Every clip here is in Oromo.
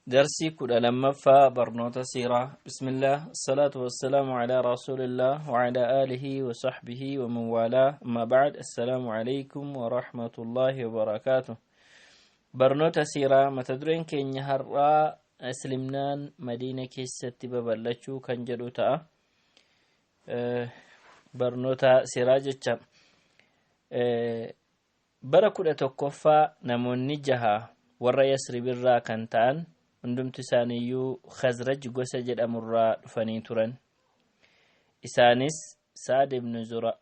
درسي كل لما برنوت سيرة بسم الله الصلاة والسلام على رسول الله وعلى آله وصحبه ومن والاه أما بعد السلام عليكم ورحمة الله وبركاته برنوت سيرة ما تدرين كين يهرّا أسلمنان مدينة كيسة ببلشو كان جلوتا برنوت سيرة جتشا بركولة تكفى نمون نجها ورّا يسري برّا كانتان hundumti isaaniiyyuu khazraj gosa jedhamurraa dhufanii turan isaanis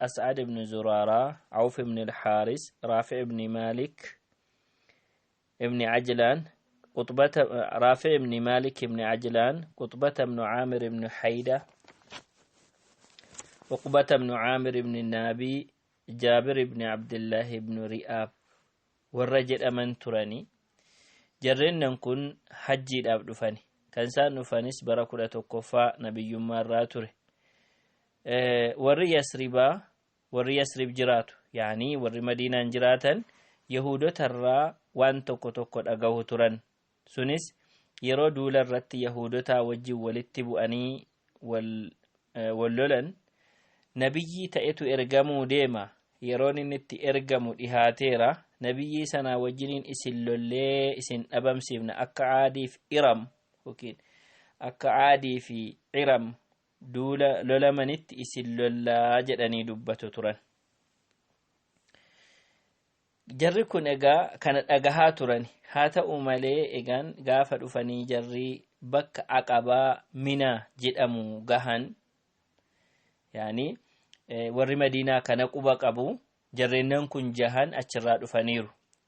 as'ad ibn zuraaraa auf ibn al-haaris raafi' ibn malik ibn ajlan raafi' ibn malik ibn ajlan qutbata ibn aamir ibn hayda uqbata ibn aamir ibn nabi jaabir ibn abdullah ibn ri'aab warra jedhaman turanii jarreen kun hajjiidhaaf dhufani kan isaan dhufanis bara 11ffaa nabiyyummaarraa ture warri yasrib jiraatu yaani warri madiinaan jiraatan yahuudotarraa waan tokko dhagahu turan sunis yeroo duula irratti yahuudota wajjin walitti bu'anii wallolan nabiyyi ta'etu ergamuu deema yeroon inni itti ergamu dhihaateera nabiyyi sana wajjiniin isin lollee isin dhabamsiifna akka aadiif iram yookiin akka aadii fi iram duula lolamanitti isin lollaa jedhanii dubbatu turan jarri kun egaa kana dhagahaa turan haa ta'u malee egaan gaafa dhufanii jarri bakka aqabaa mina jedhamu gahan yaani warri madiinaa kana quba qabu jarreennan kun jahan achirraa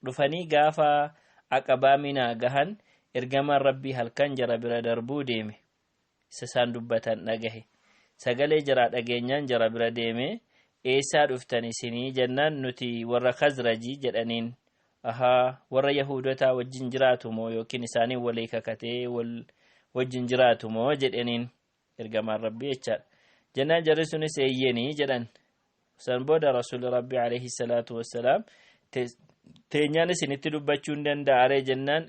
dhufanii gaafa aqabaa minaa gahan ergamaan rabbii halkan jara bira darbuu deeme isaan dubbatan dhagahe sagalee jara dhageenyaan jara bira deeme eessaa dhuftan isinii jennaan nuti warra khazrajii jedhaniin warra yahuudota wajjin jiraatu moo yookiin isaanii walii kakatee wajjin jiraatu moo jedhaniin ergamaan rabbii jechaadha jennaan jarri sunis eeyyenii jedhan san booda rasuulli rabbii alayhi salaatu wassalaam teenyaan isinitti dubbachuu hin danda'aree jennaan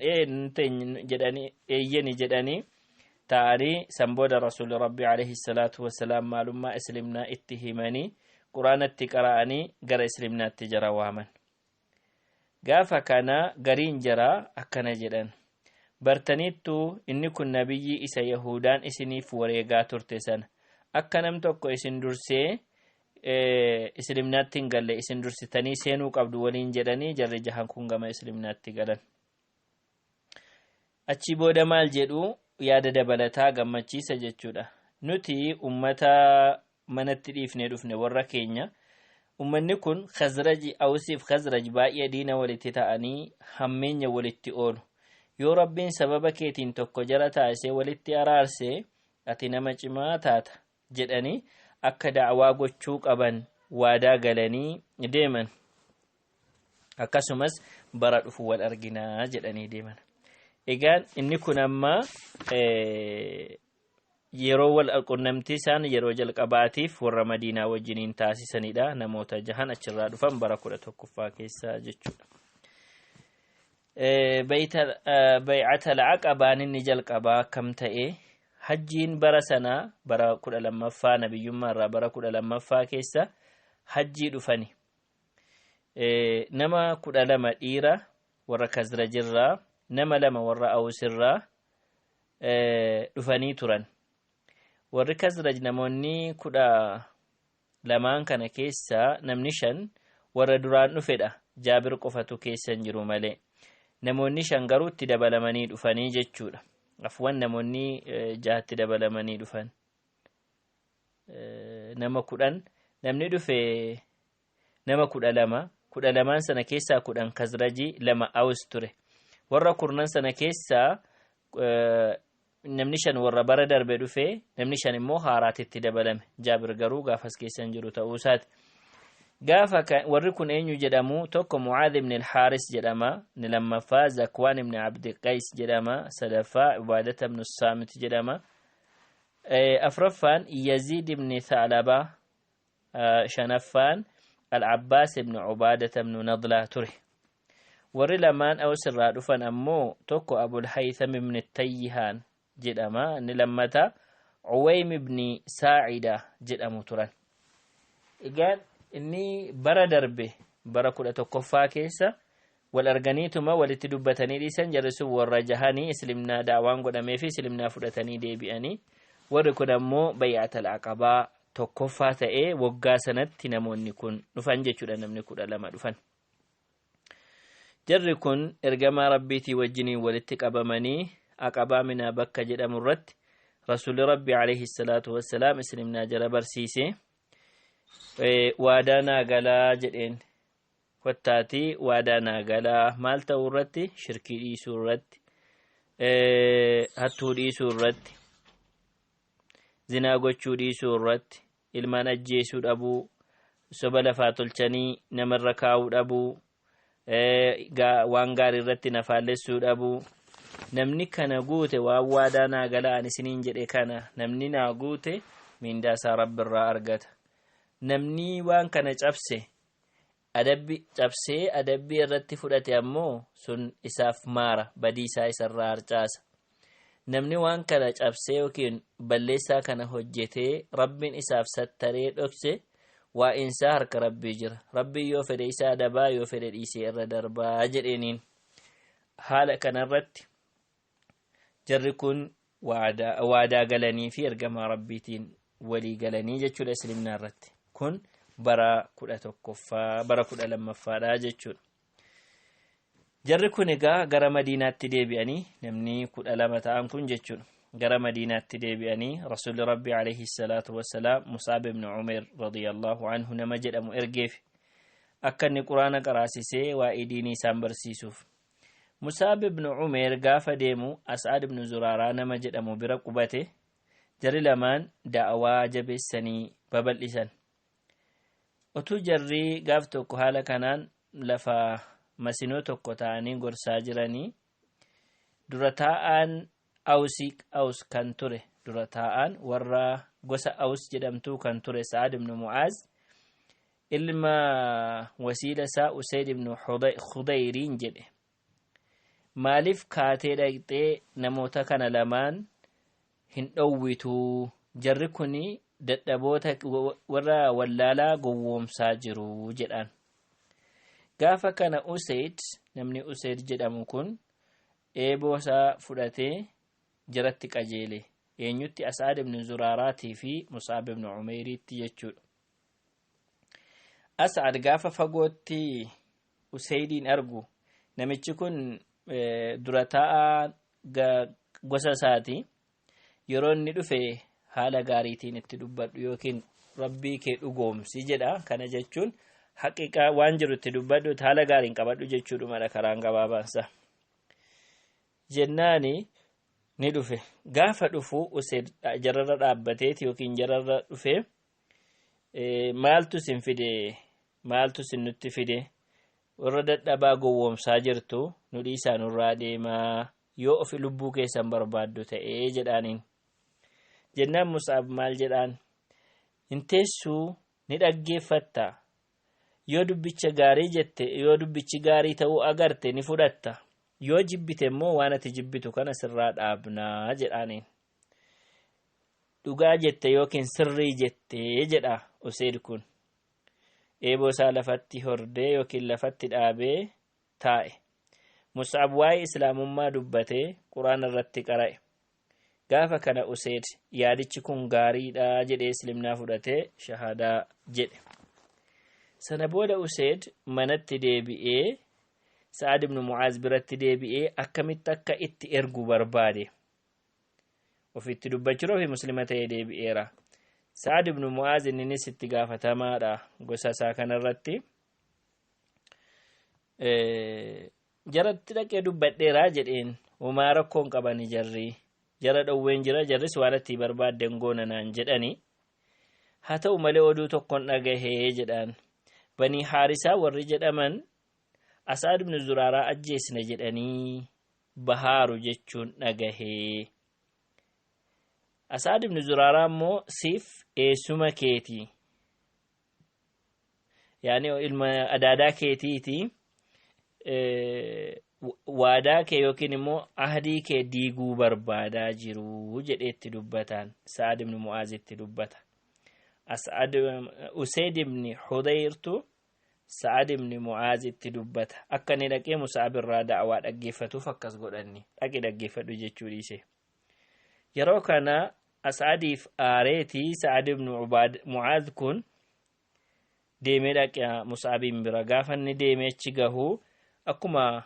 jedhanii eeyyeni jedhanii ta'anii san booda rasuulli rabbii alayhi salaatu wassalaam maalummaa islimnaa itti himanii quraanatti qara'anii gara islimnaatti jara waaman gaafa kana gariin jaraa akkana jedhan bartaniittu inni kun nabiyyi isa yahudaan isiniif wareegaa turte sana akka nam tokko isin dursee islimnaatti hin galle isin dursitanii seenuu qabdu waliin jedhanii jarri jahan kun gama islimnaatti galan achi booda maal jedhu yaada dabalataa gammachiisa jechuudha nuti ummata manatti dhiifnee dhufne warra keenya ummanni kun khazraji awsiif khazraj baay'ee diina walitti ta'anii hammeenya walitti oolu yoo rabbiin sababa keetiin tokko jara taasee walitti araarse ati nama cimaa taata jedhanii akka da'awaa gochuu qaban waadaa galanii deeman akkasumas bara dhufu wal arginaa jedhanii deeman egaan inni kun amma yeroo wal qunnamtii isaan yeroo jalqabaatiif warra madiinaa wajjiniin taasisanidha namoota jahan achirraa dhufan bara 11ffaa keessa jechuudha bay'atul aqabaan inni jalqabaa kam ta'e hajjiin bara sana bara 12ffaa nabiyyummaarraa bara 12ffaa keessa hajjii dhufani nama 12 dhiira warra khazrajirraa nama 2 warra awsirraa dhufanii turan warri khazraj namoonni 12 kana keessa namni 5 warra duraan dhufedha jaabir qofatu keessan jiru malee namoonni 5 garuu itti dabalamanii dhufanii jechuudha afwan namoonni 6 dabalamanii dhufan nama 10 namni dhufe nama 12 sana keessaa 10 khazraji 2 aws ture warra 10 sana keessaa namni 5 warra bara darbe dhufe namni 5 immoo haaraatitti dabalame jaabir garuu gaafas keessan jiru ta'uusaati gaafa warri kun eenyu jedhamu tokko mu'aadh ibn al-haaris jedhama ni lammaffaa zakwaan ibn abd qais jedhama sadaffaa ubaadata ibn saamit jedhama afraffaan yazid ibn tha'laba shanaffaan al-abbaas ibn ubaadata ibn nadla ture warri lamaan Aws irraa dhufan ammoo tokko Abul Haytham ibn Tayyihaan jedhama, inni lammata Uwaym ibn Saa'ida jedhamu turan. Egaan inni bara darbe bara 11ffaa keessa wal arganiituma walitti dubbatanii dhiisan, jarri sun warra jahanii islimnaa daawaan godhamee fi islimnaa fudhatanii deebi'anii, warri kun ammoo bay'atul aqabaa tokkoffaa ta'ee waggaa sanatti namoonni kun dhufan jechuudha. namni 12 dhufan. jarri kun ergamaa rabbiitii wajjiniin walitti qabamanii aqabaa minaa bakka jedhamu irratti rasuulli rabbii alayhi salaatu wassalaam islimnaa jara barsiise. waadaa naagalaa jedheen, kottaatii waadaa naagalaa maal ta'uu irratti? shirkii dhiisuu irratti, hattuu dhiisuu irratti, zinaa gochuu dhiisuu irratti, ilmaan ajjeesuu dhabuu, soba lafaa tolchanii namarra kaa'uu dhabuu, waan gaarii irratti nafaallessuu dhabuu. namni kana guute waan waadaa naagalaa ani isiniin jedhe kana namni naa guute mindaa isaa rabbi irraa argata. namni waan kana cabsee adabbii irratti fudhate ammoo sun isaaf maara, badiisaa isarraa harcaasa. namni waan kana cabsee yookiin balleessaa kana hojjetee rabbiin isaaf sattaree dhokse waa'insaa harka rabbii jira. rabbii yoo fedhe isaa dabaa, yoo fedhe dhiisee irra darbaa jedheeniin. haala kanarratti jarri kun waadaa galanii fi ergamaa rabbiitiin walii galanii jechuudha islimnaa irratti. kun bara 11ffaa bara 12ffaadha jechuudha. jarri kun egaa gara Madiinaatti deebi'anii, namni 12 ta'an kun jechuudha, gara Madiinaatti deebi'anii rasuulli rabbii alayhi salaatu wassalaam Mus'ab ibn Umayr radiyallahu anhu nama jedhamu ergeef akka inni quraana qaraasisee waa'ee diinii isaan barsiisuuf. Mus'ab ibn Umayr gaafa deemu As'ad ibn Zuraaraa nama jedhamu bira qubate. jarri lamaan da'awaa jabeessanii babal'isan. otuu jarri gaaf tokko haala kanaan lafa masinoo tokko ta'anii gorsaa jiranii, dura taa'aan Aws kan ture, dura taa'aan warra gosa Aws jedhamtuu kan ture Sa'ad ibn Mu'aaz ilma wasiila isaa Usayd ibn Khudayriin jedhe, maaliif kaatee dhaqxee namoota kana lamaan hin dhowwituu? jarri kuni dadhaboota warra wallaalaa gowwoomsaa jiru jedhaan. gaafa kana namni Usayd jedhamu kun eeboo isaa fudhatee jaratti qajeele. eenyutti? As'ad ibn Zuraaraatii fi Mus'ab ibn Umayriitti jechuudha. As'ad gaafa fagootti Usaydiin argu, namichi kun dura taa'aa gosa isaati, yeroo inni dhufe haala gaariitiin itti dubbadhu yookiin rabbii kee dhugoomsi jedha. kana jechuun haqiqaa waan jiru itti dubbadhu, haala gaariin qabadhu jechuudha karaan gabaabaansa. jennaani ni dhufe. gaafa dhufu Usayd jararra dhaabbateeti yookiin jararra dhufe, maaltu sin fide? maaltu sin nutti fide? warra dadhabaa gowwoomsaa jirtu, nu dhiisaa nurraa deemaa yoo ofi lubbuu keessan barbaaddu ta'ee jedhaaniin. jennaan Mus'ab maal jedhaan? hin teessuu ni dhaggeeffatta, yoo dubbicha gaarii jette, yoo dubbichi gaarii ta'uu agarte ni fudhatta, yoo jibbite immoo waan ati jibbitu kana sirraa dhaabnaa jedhaaniin. dhugaa jette yookiin sirrii jette jedha Usayd kun. eeboo isaa lafatti hordee yookiin lafatti dhaabee taa'e. Mus'ab waa'ee islaamummaa dubbatee quraana irratti qara'e. gaafa kana Usayd yaadichi kun gaariidha jedhee islimnaa fudhatee shahaadaa jedhe. sana booda Usayd manatti deebi'ee Sa'ad ibn Mu'aaz biratti deebi'ee akkamitti akka itti ergu barbaade. ofitti dubbachuudhaaf muslima ta'ee deebi'eera. Sa'ad ibn Mu'aaz innis itti gaafatamaadha gosa isaa kanarratti. jaratti dhaqee dubbadheeraa jedheen, homaa rakkoon qabani jarri, jara dhowween jira, jarris waan itti barbaadden goona naan jedhani. haa ta'u malee oduu tokkoon dhagahee jedhaan. Banii Haarisaa warri jedhaman As'ad ibn Zuraaraa ajjeesna jedhanii bahaaru jechuun dhagahee. As'ad ibn Zuraaraa immoo siif eessuma keeti, yaani ilma adaadaa keetiiti, waadaa kee yookiin immoo ahdii kee diiguu barbaadaa jiru jedheetti dubbataan Sa'ad ibn Mu'aaz itti dubbata. Usayd ibn Hudhayrtu Sa'ad ibn Mu'aaz itti dubbata. Akka inni dhaqee Mus'ab irraa da'awaa dhaggeeffatuuf akkas godhanni. Dhaqee dhaggeeffadhu jechuu dhiise. Yeroo kana Sa'adiif aareetii Sa'ad ibn Mu'aaz kun deemee dhaqee Mus'abin bira. Gaafa inni deemee achi gahu akkuma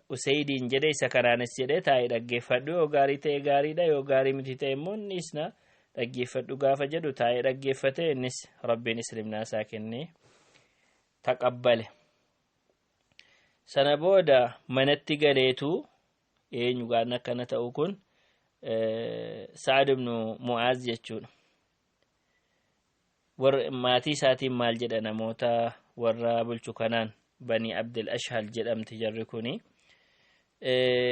Usaydiin jedhe isa kanaanis jedhe taa'ee dhaggeeffadhu, yoo gaarii ta'e gaariidha, yoo gaarii miti ta'e immoo innis na dhaggeeffadhu gaafa jedhu taa'ee dhaggeeffate. Innis Rabbiin Islaamnaa isaa kennee taqabbale. Sana booda manatti galeetu eenyu gaan akkana ta'u kun Sa'ad ibn Mu'aaz jechuudha. Warra maatii isaatiin maal jedha namoota warra bulchu kanaan Bani Abdul Ashhal jedhamti jarri kuni.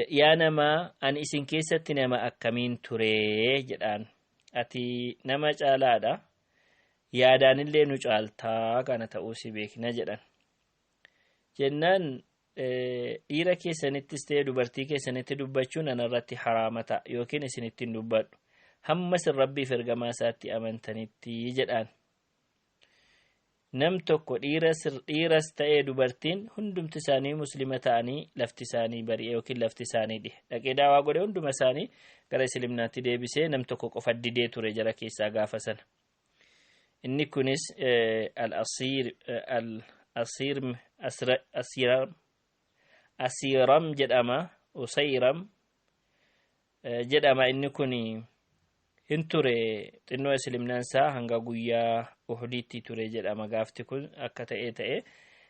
Yaa nama ani isin keessatti nama akkamiin ture jedhaan. Ati nama caalaadha. Yaadaanillee nu caaltaa kana ta'uu si beekna jedhan. Jennaan dhiira keessanittis ta'e dubartii keessanitti dubbachuun anarratti haraama ta'a yookiin isinitti hin dubbadhu. Hammas Rabbiif ergamaa isaatti amantanitti jedhaan. Nam tokko dhiiras ta'ee dubartiin hundumti isaanii muslima ta'anii lafti isaanii bari'e yookiin lafti isaanii dhihe. Dhaqee daawaa godhe hunduma isaanii gara Islaamnaatti deebisee nam tokko qofa didee ture jara keessaa gaafa sana. Inni kunis Asiiram jedhama. Usayram jedhama. Inni kun hin ture xinnoo Islaamnaan isaa hanga guyyaa Uhudiitti ture jedhama. Gaafti kun akka ta'e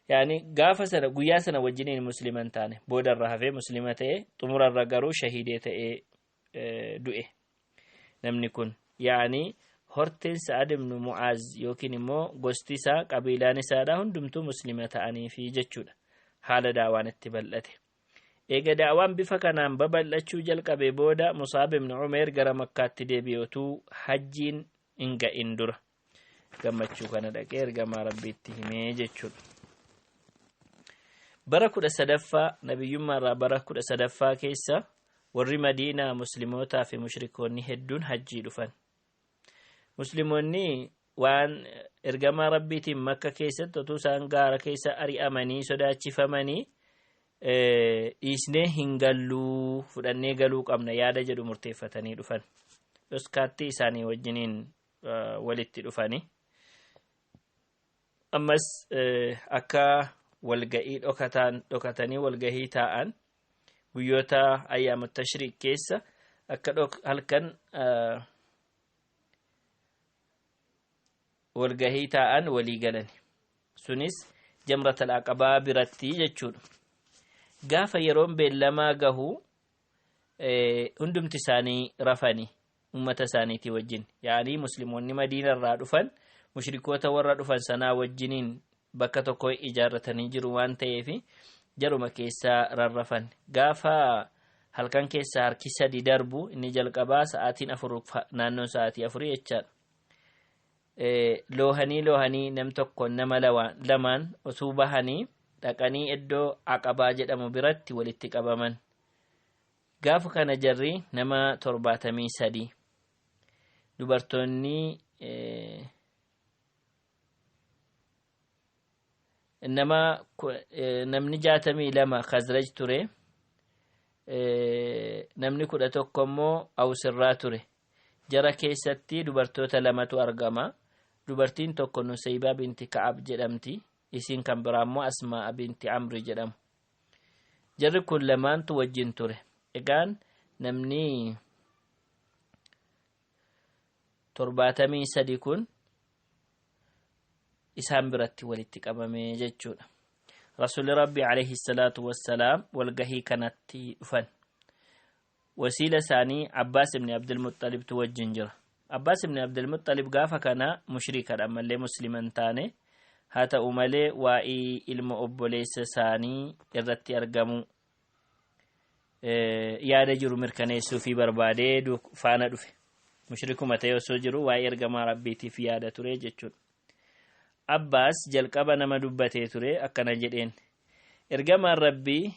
yaani gaafa sana guyyaa sana wajjiniin musliman taane boodarra hafee muslima ta'e xumurarra garuu shahiidee ta'ee du'e namni kun. Yaani horteen Sa'ad ibn Mu'aaz yookiin immoo gosti isaa qabiilaan isaadha hundumtuu muslima ta'aniifi jechuudha. Haala daawaan itti bal'ate. Eega daawaan bifa kanaan babal'achuu jalqabe booda Mus'ab ibn Umayr gara Makkaatti deebi'uutu hajjiin hin ga'in dura gammachuu kana dhaqee ergamaa Rabbiitti himee jechuudha. Bara 13ffaa nabiyyummaarraa bara 13ffaa keessa warri Madiinaa muslimootaa fi mushrikoonni hedduun hajjii dhufan. Musliimoonni waan ergamaa Rabbiitiin Makka keessatti otuu isaan gaara keessa ari'amanii sodaachifamanii dhiisnee hin galluu fudhannee galuu qabna yaada jedhu murteeffatanii dhufan. Dhuskaatti isaanii wajjiniin walitti dhufanii. Ammas akka walga'ii dhokatanii walgahii taa'an guyyoota ayyaama tashriiq keessa akka halkan walgahii taa'an walii galan. Sunis jamratul aqabaa biratti jechuudha. Gaafa yeroon beellamaa gahu hundumti isaanii rafanii ummata isaaniitii wajjin. Yaani musliimoonni Madiinarraa dhufan mushrikoota warra dhufan sanaa wajjiniin bakka tokko ijaarratanii jiru waan ta'eef jaruma keessaa rarrafan. Gaafa halkan keessaa harki 3 darbu inni jalqabaa sa'aatiin 4 naannoo sa'aatii 4 jechaadha. Loohanii nam tokko nama lamaan osoo bahanii dhaqanii iddoo Aqabaa jedhamu biratti walitti qabaman. Gaafa kana jarri nama 73 dubartoonni namni 62 Khazraj ture. Namni 11 immoo Awsirraa ture. Jara keessatti dubartoota 2tu argama. Dubartiin tokko Nusaybaa binti Ka'ab jedhamti. Isiin kan biraa immoo Asmaa binti Amri jedhamu. Jarri kun lamaantu wajjin ture. Egaan namni 73 kun isaan biratti walitti qabame jechuudha. Rasuulli Rabbi alayhi salaatu wassalaam walgahii kanatti dhufan. Wasiila isaanii Abbaas ibn Abdul Muttalibtu wajjin jira. Abbaas ibn Abdul Muttalib gaafa kana mushrikadha malee musliman taane. Haa ta'u malee waa'ee ilma obboleessa isaanii irratti argamu yaada jiru mirkaneessuu fi barbaadee faana dhufe. Mushrikuma ta'ee osoo jiru waa'ee ergamaa Rabbiitiif yaada ture jechuudha. Abbaas jalqaba nama dubbatee ture akkana jedheen. ergamaan rabbii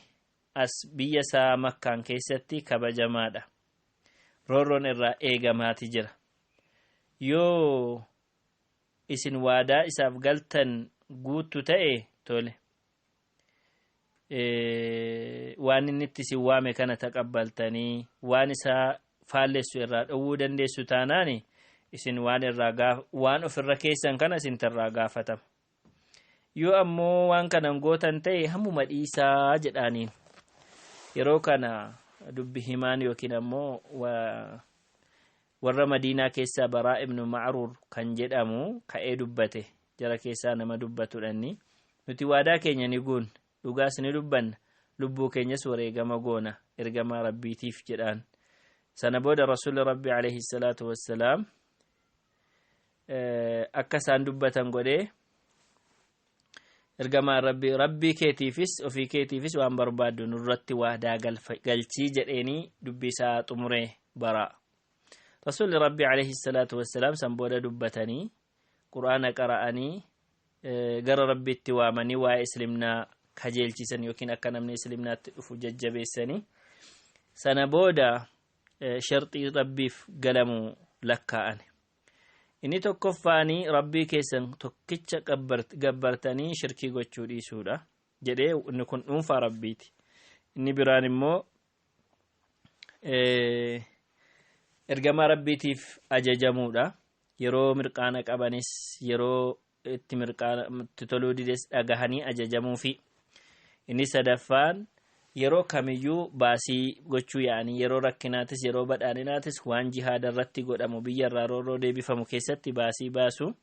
as biyya isaa makkaan keessatti kabajamaadha. roorroon irraa eegamaati jira. yoo isin waadaa isaaf galtan guuttu ta'e tole waan inni itti isin waame kana taqabbaltanii waan isaa faallessu irraa dhowwuu dandeessu taanaani isin waan ofirra keessan kana isin irraa gaafatama. yoo ammoo waan kanan gootan ta'e hammuma dhiisaa jedhaaniin yeroo kana dubbi himaan yookiin ammoo warra Madiinaa keessaa Baraa ibnu Macruur kan jedhamu ka'ee dubbate jara keessaa nama dubbatudhanni nuti waadaa keenya ni guun dhugaas ni dubbanna lubbuu keenyas wareegama goona ergamaa rabbiitiif jedhaan. sana booda rasuulli rabbi alayhi salaatu wassalaam akka isaan dubbatan godhee ergamaa rabbii keetiifis ofii keetiifis waan barbaaddu nurratti waadaa galchii jedheeni dubbii isaa xumuree Baraa. rasuulli rabbi alayhi salaatu wassalaam san booda dubbatanii qur'aana qara'anii gara rabbiitti waamanii waa'ee islimnaa kajeelchisan yookiin akka namni islimnaatti dhufu jajjabeessanii sana booda sharxii rabbiif galamu lakkaa'an. inni tokkoffaanii rabbii keessan tokkicha gabbartanii shirkii gochuu dhiisuudha jedhee inni kun dhuunfaa rabbiiti. inni biraan immoo ergamaa rabbiitiif ajajamuudha. yeroo mirqaana qabanis yeroo itti toluu dides dhagahanii ajajamuufi. inni sadaffaan yeroo kamiyyuu baasii gochuu yaa'anii yeroo rakkinaatis yeroo badhaadhinaatis waan jihaada irratti godhamu biyya irraa roorroo deebifamu keessatti baasii baasu.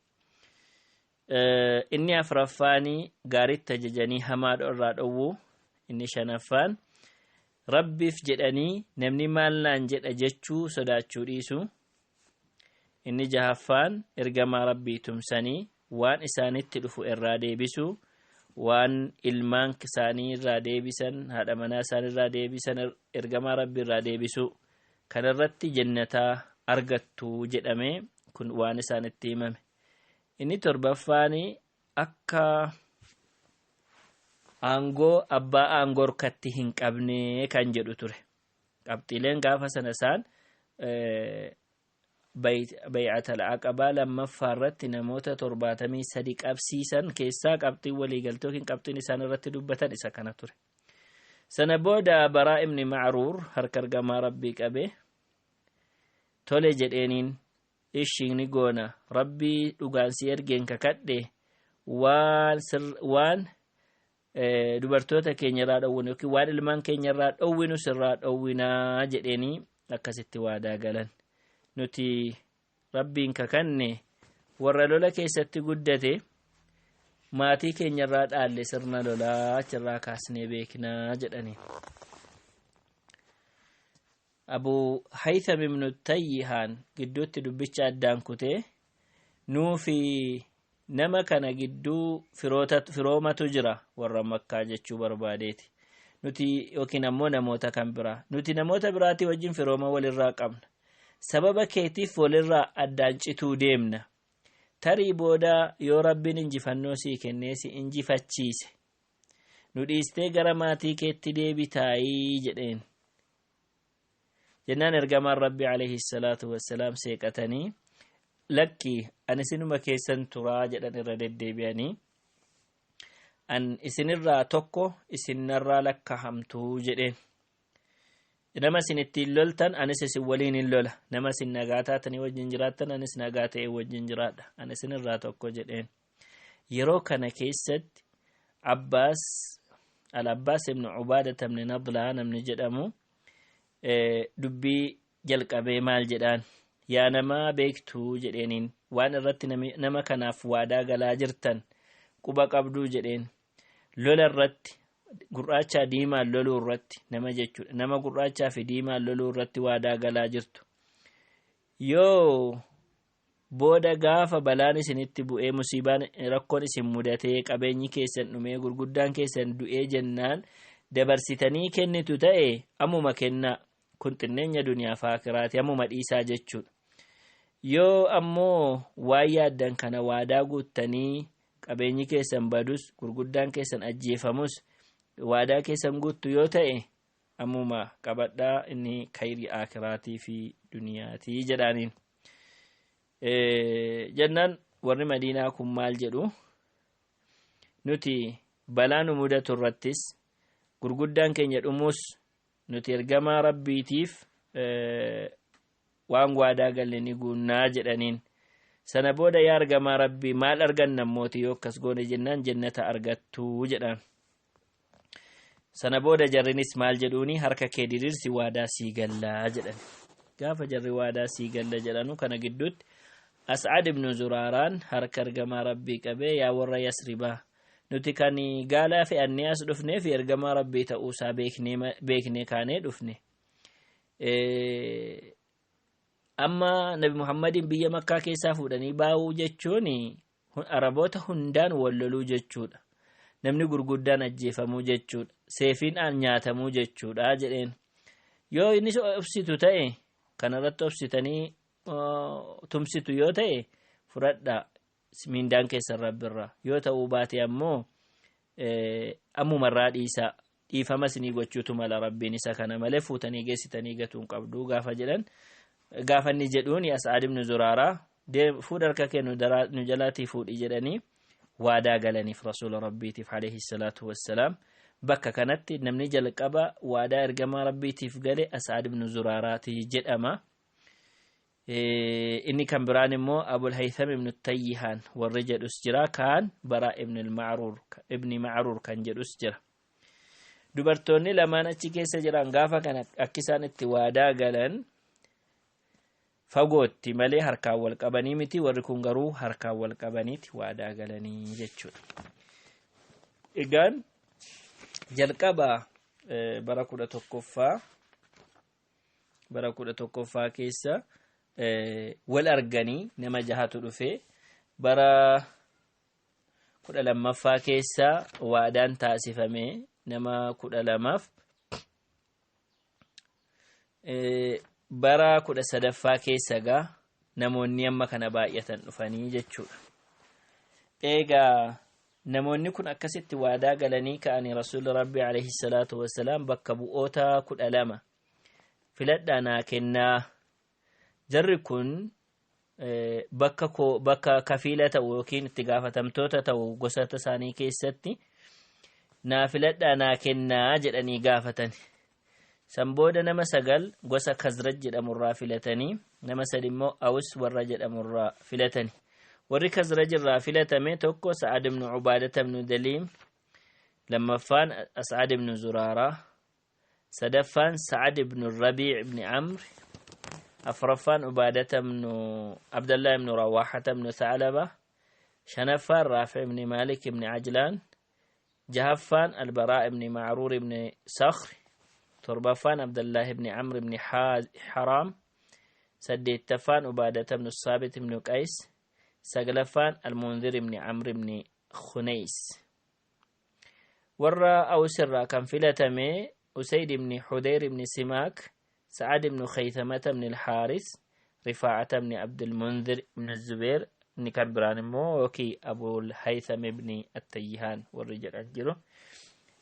inni afuraffaanii gaariitti ajajanii hamaadha irraa dhowwuu. inni shanaffaan rabbiif jedhanii namni maal naan jedha jechuu sodaachuu dhiisu. inni jahaffaan ergamaa rabbii tumsanii waan isaanitti dhufu irraa deebisu. waan ilmaan isaanii irraa deebisan haadha manaa isaanii irraa deebisan ergamaa rabbii irraa deebisu kanarratti jannataa argattu jedhamee kun waan isaanitti himame. inni torbaffaanii akka aangoo abbaa aangoo harkatti hin qabne kan jedhu ture. qabxiileen gaafa sana isaan bay'atal aqabaa lammaffaa irratti namoota 73 qabsiisan keessaa qabxiin waliigaltoo yookiin qabxiin isaan irratti dubbatan isa kana ture. sana booda Baraa ibni Macruur harka ergamaa rabbii qabee tole jedheeniin ishii goona rabbii dhugaansi ergeen kakadhe waan dubartoota keenya irraa dhowwinu yookiin waan ilmaan keenya irraa dhowwinu sirraa dhowwinaa jedheenii akkasitti waadaa galan. nuti rabbiin kakanne warra lola keessatti guddate maatii keenya irraa dhaalle sirna lolaa achirraa kaasnee beeknaa jedhanii. Abu Haytham ibn Tayyihaan gidduutti dubbicha addaan kutee nuufi nama kana gidduu firoomatu jira warra Makkaa jechuu barbaadeeti. nuti yookiin ammoo namoota kan biraa nuti namoota biraatii wajjin firooma walirraa qabna. sababa keetiif walirraa addaan cituu deemna. tarii booda yoo rabbiin injifannoo sii kennee si injifachiise nu dhiistee gara maatii keetti deebitaayii jedheen. jennaan ergamaan rabbi alayhi salaatu wassalaam seeqatanii lakki ani isinuma keessan turaa jedhan irra deddeebi'anii an isinirraa tokko isinirraa lakkaa'amtuu jedheen. nama isin ittiin loltan anis isin waliin hin lola. nama isin nagaa taatanii wajjin jiraattan anis nagaa ta'ee wajjin jiraadha. ani isinirraa tokko jedheen. yeroo kana keessatti al-Abbaas ibn Ubaadah ibn Nadlaa namni jedhamu dubbii jalqabee maal jedhaan yaa namaa beektuu jedheeniin waan irratti nama kanaaf waadaa galaa jirtan quba qabduu jedheen. lola irratti gurraachaa diimaan loluu irratti nama jechuudha. nama gurraachaa fi diimaan loluu irratti waadaa galaa jirtu. yoo booda gaafa balaan isinitti bu'ee musiibaan rakkoon isin mudatee qabeenyi keessan dhumee gurguddaan keessan du'ee jennaan dabarsitanii kennitu ta'e ammuma kennaa. kun xinneenya duniyaa fi aakiraati ammuma dhiisaa jechuudha. yoo ammoo waan yaaddan kana waadaa guuttanii qabeenyi keessan badus gurguddaan keessan ajjeefamus waadaa keessan guuttu yoo ta'e ammuma qabadhaa inni khayrii aakiraatii fi duniyaatii jedhaaniin. Jennaan warri Madiinaa kun maal jedhu nuti balaa nu mudatu irrattis gurguddaan keenya dhumuus nuti ergamaa rabbiitiif waan waadaa galle ni guunnaa jedhaniin. Sana booda yaa ergamaa rabbii maal arganna mootii yoo akkas goone jennaan jannata argattuu jedhan. Sana booda jarrinis maal jedhuuni harka kee diriirsi waadaa sii gallaa jedhan. Gaafa jarri waadaa sii galla jedhanu kana gidduutti As'ad ibn Zuraaraan harka ergamaa rabbii qabee yaa warra Yasribaa nuti kan gaalaa fe'annee as dhufnee fi ergamaa rabbii ta'uusaa beeknee kaanee dhufne. Amma Nabi Muhammadin biyya Makkaa keessaa fuudhanii baa'uu jechuun Araboota hundaan wal loluu jechuudha. Namni gurguddaan ajjeefamuu jechuudha. Seefiin nyaatamuu jechuudha jedheen. Yoo inni obsitu ta'e kanarratti obsitanii tumsitu yoo ta'e fudhadhaa mindaan keessan rabbirraa. Yoo ta'uu baate ammoo ammumarraa dhiisaa. Dhiifama isinii gochuutu mala rabbiin isa kana malee fuutanii geessitanii gatuun qabduu gaafa jedhan. Gaafa inni jedhuuni As'ad ibn Zuraaraa fuudha harka kee nu jalaatii fuudhi jedhanii waadaa galaniif rasuula rabbiitiif alayhi salaatu wassalaam. Bakka kanatti namni jalqaba waadaa ergamaa rabbiitiif gale As'ad ibn Zuraaraati jedhama. Inni kan biraan immoo Abul Haytham ibn Tayyihaan warri jedhus jira. Kaan Baraa ibn Macruur kan jedhus jira. Dubartoonni lamaan achi keessa jiran gaafa kana akka isaan itti waadaa galan fagootti malee harkaan wal qabanii miti. Warri kun garuu harkaan wal qabaniiti waadaa galanii jechuudha. Egaan jalqaba bara 11ffaa keessa wal arganii nama 6tu dhufe. Bara 12ffaa keessa waadaan taasifame nama 12f. Bara 13ffaa keessa gaa namoonni amma kana baay'atan dhufanii jechuudha. Egaa namoonni kun akkasitti waadaa galanii ka'anii rasuulli rabbii alayhi salaatu wassalaam bakka bu'oota 12 filadhaa naa kennaa. Jarri kun bakka kafiila ta'u yookiin itti gaafatamtoota ta'u gosoota isaanii keessatti naa filadhaa naa kennaa jedhanii gaafatan. San booda nama 9 gosa Khazraj jedhamurraa filatanii nama 3 immoo Awus warra jedhamurraa filatanii. Warri Khazraj irraa filatame tokko Sa'ad ibn Ubaadah ibn Daliim, lammaffaan As'ad ibn Zuraaraa, sadaffaan Sa'ad ibn Rabii' ibn Amr, afraffaan Ubaadah ibn Abdullah ibn Rawaaha ibn Tha'laba, shanaffaan Raafi' ibn Maalik ibn Ajlaan, jahaffaan Al-Baraa ibn Macruur ibn Sakhr, torbaffaan Abdullah ibn Amr ibn Haram, saddeettaffaan Ubaadah ibn Saabit ibn Qays, saglaffaan Al-Mundhir ibn Amr ibn Khunays. Warra Awus irraa kan filatame Usayd ibn Hudayr ibn Simaak, Sa'ad ibn Khaythamata ibn al-Haaris, Rifaa'ata ibn Abdul Mundhir ibn Zubair, inni kan biraan immoo yookiin Abul Haytham ibn At-Tayyihaan warri jedhan jiru.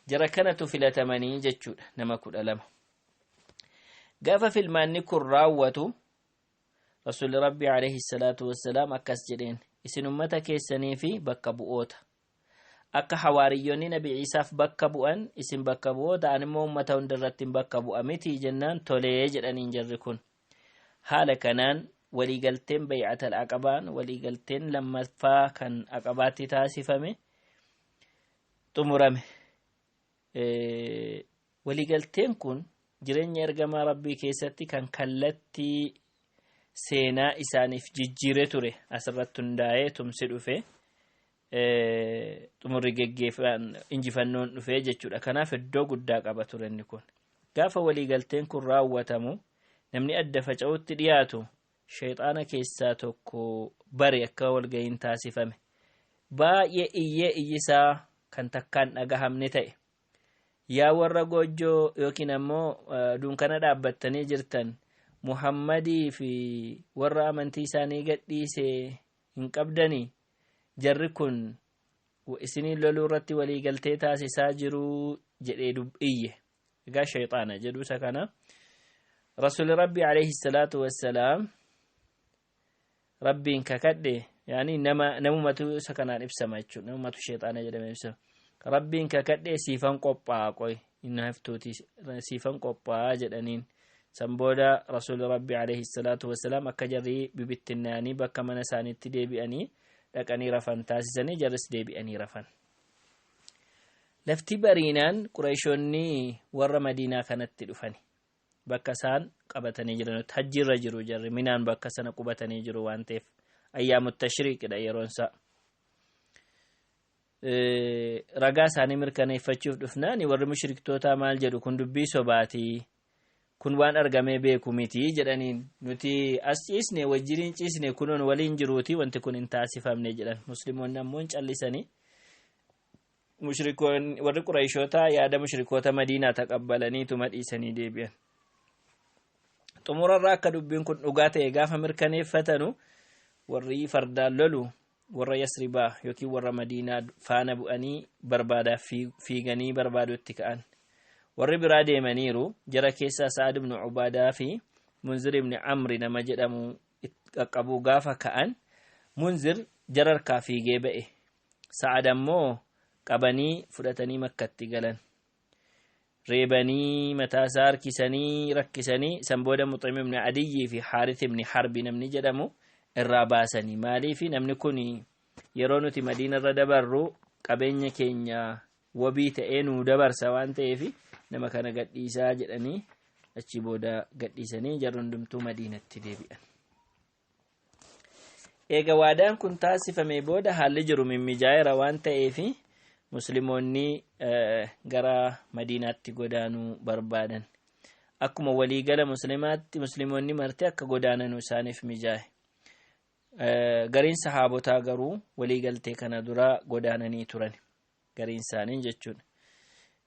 Jara kanatu filatamanii jechuudha nama 12. Gaafa filmaanni kun raawwatu rasuulli rabbii alayhi salaatu wassalaam akkas jedheen isin ummata keessanii fi bakka bu'oota akka hawaariyyoonni nabi Isaaf bakka bu'an isin bakka bu'oota ani immoo ummata hundarratti bakka bu'a miti jennaan tolee jedhaniin jarri kun. Haala kanaan waliigalteen bay'atal aqabaan waliigalteen lammaffaa kan aqabaatti taasifame xumurame. Waliigalteen kun jireenya ergamaa rabbii keessatti kan kallattii seenaa isaaniif jijjiire ture asirratti hundaa'ee tumsi dhufe xumurri geggeeffan injifannoon dhufe jechuudha. Kanaaf iddoo guddaa qaba ture inni kun. Gaafa waliigalteen kun raawwatamu namni adda faca'utti dhiyaatu shayxaana keessaa tokko bare akka walga'iin taasifame. Baay'ee iyyisaa kan takkaan dhagahamne ta'e. Yaa warra goojjoo yookiin ammoo dunkana dhaabbattanii jirtan Muhammadii fi warra amantii isaanii gadhiise hin qabdanii jarri kun isinii loluu irratti waliigaltee taasisaa jiru jedhee iyye egaa shayxaana jedhu isa kana rasuuli rabbi alayhi salaatu wassalaam rabbiin kakadhe yani namumatu isa kanaan ibsama jechuudha namumatu shayxaana jedhame ibsama rabbiin kakadhe siifan qophaa'a qoy inna haftuuti siifan qophaa'a jedhaniin sanbooda rasuuli rabbi alayhi salaatu wassalaam akka jarri bibittinnaanii bakka mana isaaniitti deebi'anii dhaqanii rafan taasisanii jarris deebi'anii rafan lafti bariinaan qurayshoonni warra madiinaa kanatti dhufani bakka isaan qabatanii jiran hajjiirra jiru jarri minaan bakka sana qubatanii jiru waan ta'eef ayyaamut tashriiqidha yeroonsa ragaa isaanii mirkaneeffachuuf dhufnaani warri mushriktoota maal jedhu kun dubbii sobaatii kun waan argamee beeku miti jedhaniin nuti as ciisne wajjiriin ciisne kunoon waliin jiruuti wanti kun hin taasifamne jedhan musliimoonni ammoo hin callisanii mushrikoon warri qurayshoota yaada mushrikoota madiinaa taqabbalaniitu madhiisanii deebi'an xumurarraa akka dubbiin kun dhugaa ta'e gaafa mirkaneeffatanu warri fardaan lolu warra yasribaa yookiin warra madiinaa faana bu'anii barbaadaaf fiiganii barbaadutti ka'an warri biraa deemaniiru jara keessaa Sa'ad ibn Ubaadaa fi Munzir ibn Amri nama jedhamu qaqqabuu gaafa ka'an Munzir jara harkaa fiigee ba'e Sa'ad ammoo qabanii fudhatanii makkatti galan reebanii mataasaa harkisanii rakkisanii sanbooda Muxim ibn Adiyyi fi Haarith ibn Harbi namni jedhamu irraa baasanii maaliifi namni kun yeroo nuti Madiina irra dabarru qabeenya keenya wabii ta'ee nu dabarsa waan ta'eef nama kana gadhiisaa jedhanii achi booda gadhiisanii jarri hundumtuu Madiinatti deebi'an eega waadaan kun taasifame booda haalli jiru mimmijaa'eera waan ta'eef musliimoonni gara Madiinaatti godaanuu barbaadan akkuma waliigala musliimoonni marti akka godaananu isaaniif mijaa'e gariin sahaabotaa garuu waliigaltee kana dura godaananii turan gariin isaanii jechuudha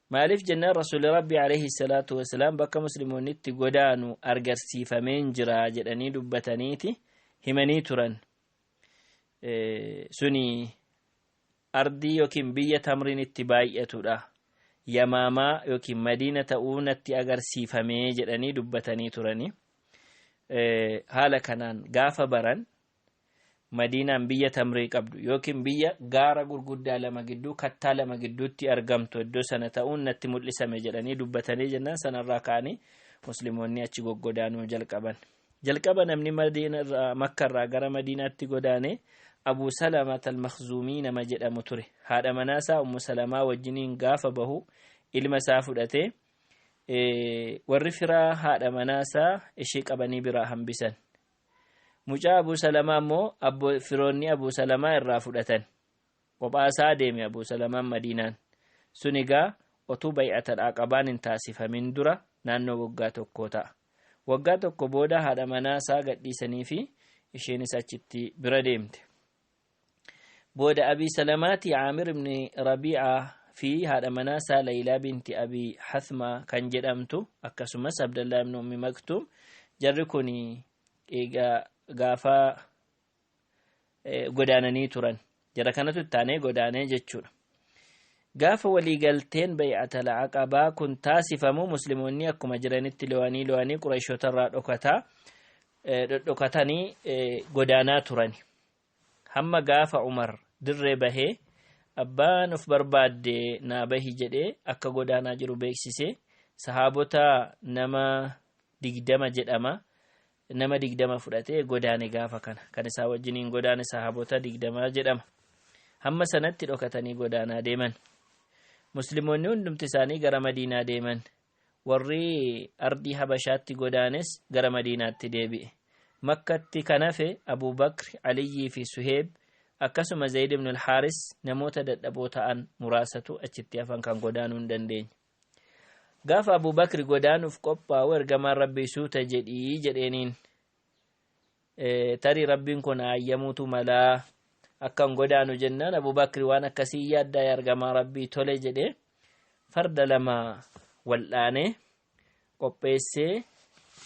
maaliif jennaan rasuuli rabbi alayhi salaatu wassalaam bakka musliimoonnitti godaanu argarsiifameen jira jedhanii dubbataniiti himanii turan suni ardii yookiin biyya tamriin itti baay'atudha yamaamaa yookiin madiina ta'uu natti agarsiifamee jedhanii dubbatanii turani haala kanaan gaafa baran madiinaan biyya tamrii qabdu yookiin biyya gaara gurguddaa lama gidduu kattaa lama gidduutti argamtu iddoo sana ta'uun natti mul'isame jedhanii dubbatanii jennaan sanarraa ka'anii musliimoonni achi goggodaanuu jalqaba namni madiina makkarraa gara madiinaatti godaane Abu Salama al-Makhzumii nama jedhamu ture haadha manaasaa Ummu Salamaa wajjiniin gaafa bahu ilma isaa fudhatee warri firaa haadha manaasaa ishee qabanii biraa hambisan mucaa Abu Salamaa ammoo firoonni Abu Salamaa irraa fudhatan qophaasaa deeme Abu Salamaan Madiinaan sunigaa otuu bay'atul aqabaan hin taasifamin dura naannoo waggaa tokko ta'a waggaa tokko booda haadha manaasaa gadhiisanii fi isheenis achitti bira deemte booda Abi Salamaati Aamir ibn Rabi'aa fi haadha manaasaa Laylaa binti Abi Hathma kan jedhamtu akkasumas Abdullah ibn Ummi Maktum jarri kun eegaa gaafa godaananii turan jara kanatu taanee godaanee jechuudha gaafa waliigalteen bay'atul aqabaa kun taasifamu musliimoonni akkuma jiranitti lo'anii qurayshoota irraa dhokatanii godaanaa turan hamma gaafa Umar dirree bahee abbaan of barbaadde naa bahi jedhee akka godaanaa jiru beeksise sahaabota nama 20 jedhama nama 20 fudhatee godaane gaafa kan isaa wajjiniin godaane sahaabota 20 jedhama hamma sanatti dhokatanii godaanaa deeman musliimoonni hundumti isaanii gara Madiinaa deeman warri ardii Habashaatti godaanes gara Madiinaatti deebi'e makkatti kanafe Abu Bakr Aliyyi fi Suheeb akkasuma Zayd ibn al-Haris namoota dadhaboo ta'an muraasatu achitti hafan kan godaanuu hin dandeenye gaafa Abu Bakr godaanuuf qophaa'u ergamaan rabbii suuta jedhii jedheeniin tarii rabbiin kun ayyamuutu malaa akkan godaanu jennaan Abu Bakr waan akkasii yaaddaa ergamaa rabbii tole jedhee farda lama wal'aanee qopheessee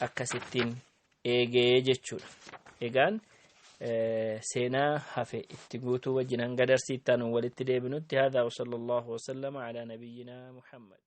akkasittiin eegee jechuudha egaan سينا حفي اتقوتو وجنان قدر سيتانو والاتدابنو هذا وصلى الله وسلم على نبينا محمد